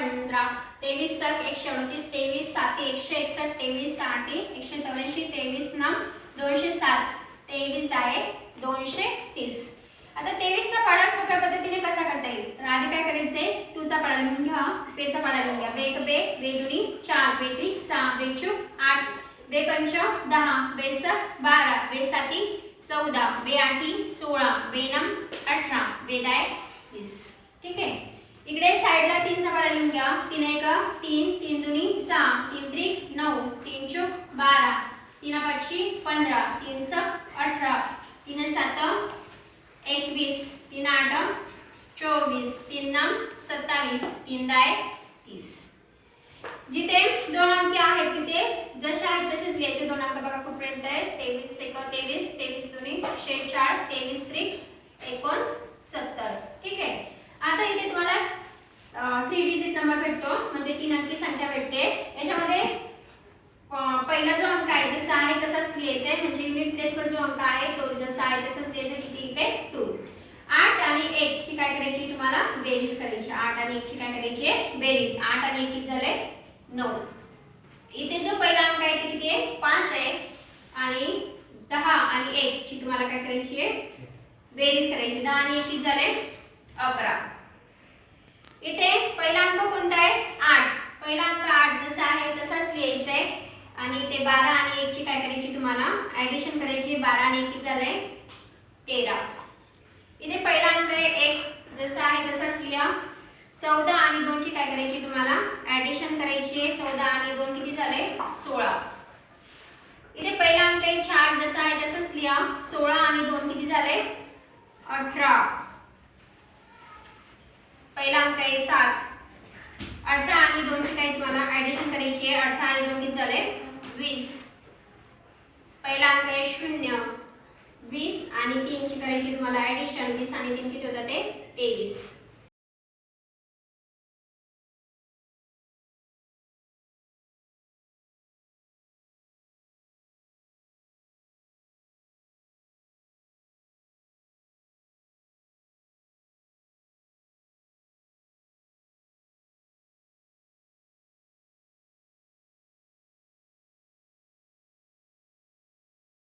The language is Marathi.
15, 23 सक 129, 23 साती 161, 23 आठी 184, 23 नम 207, 23 दाये 230. आता 23 चा पाढा सोप्या पद्धतीने कसा करता येईल तर आधी काय करायचंय 2 चा पाढा लिहून घ्या, बे चा पाढा लिहून घ्या. बे एक बे, बे दुनी 4, बे त्रिक 6, बे चूक 8, बे पंच 10, बे सक 12, बे साती 14, बे आठी 16, बे नम 18, बे दाये 30. ठीक आहे. इकडे साइडला 3 चा पाढा लिहून घ्या. 3 एक 3, 3 दुनी 6, 3 त्रिक 9, 3 चूक 12, 3 पाचशी 15, 3 सक 18, 3 सात 21, 3 आठ 24, 3 नम 27, 3 दाये 30. जिथे दोन अंक आहेत तिथे जसे आहेत तसेच लिहायचे. दोन अंक बघा कुठपर्यंत आहे 23 एक 23, 23 दुनी 4, 23 त्रिक 69. ठीक आहे. आता इथे तुम्हाला 3 डिजिट नंबर भेटतो म्हणजे 3 अंकी संख्या भेटते. याच्यामध्ये पहिला जो अंक आहे जसा आहे तसाच लिहायचा आहे म्हणजे युनिट प्लेसवर जो अंक आहे तो जसा आहे तसाच लिहायचा. किती इथे 2. 8 आणि 1 ची काय करायची तुम्हाला बेरीज करायची. 8 आणि 1 ची काय करायची आहे बेरीज. 8 आणि 1 किती झाले 9. इथे जो पहिला अंक आहे ते किती आहे 5 आहे आणि 10 आणि 1 ची तुम्हाला काय करायची आहे बेरीज करायची. 10 आणि 1 किती झाले 11. इथे पहिला अंक कोणता आहे 8. पहिला अंक 8 जसा आहे तसाच लिहायचा आहे आणि ते 12 आणि 1 ची काय करायची तुम्हाला ॲडिशन करायची. 12 आणि 1 किती झाले 13. इथे पहिला अंक आहे 1 जसा आहे तसाच लिहा. 14 आणि 2 ची काय करायची तुम्हाला ॲडिशन करायची आहे. 14 आणि 2 किती झाले 16. इथे पहिला अंक आहे 4 जसा आहे तसाच लिहा. 16 आणि 2 किती झाले 18. पहिला अंक आहे 7. 18 आणि 2 ची काय तुम्हाला ॲडिशन करायची आहे. 18 आणि 2 किती झाले 20. पहिला अंक आहे 0. 20 आणि 3 ची करायची तुम्हाला ॲडिशन. 20 आणि 3 किती होतात ते 23.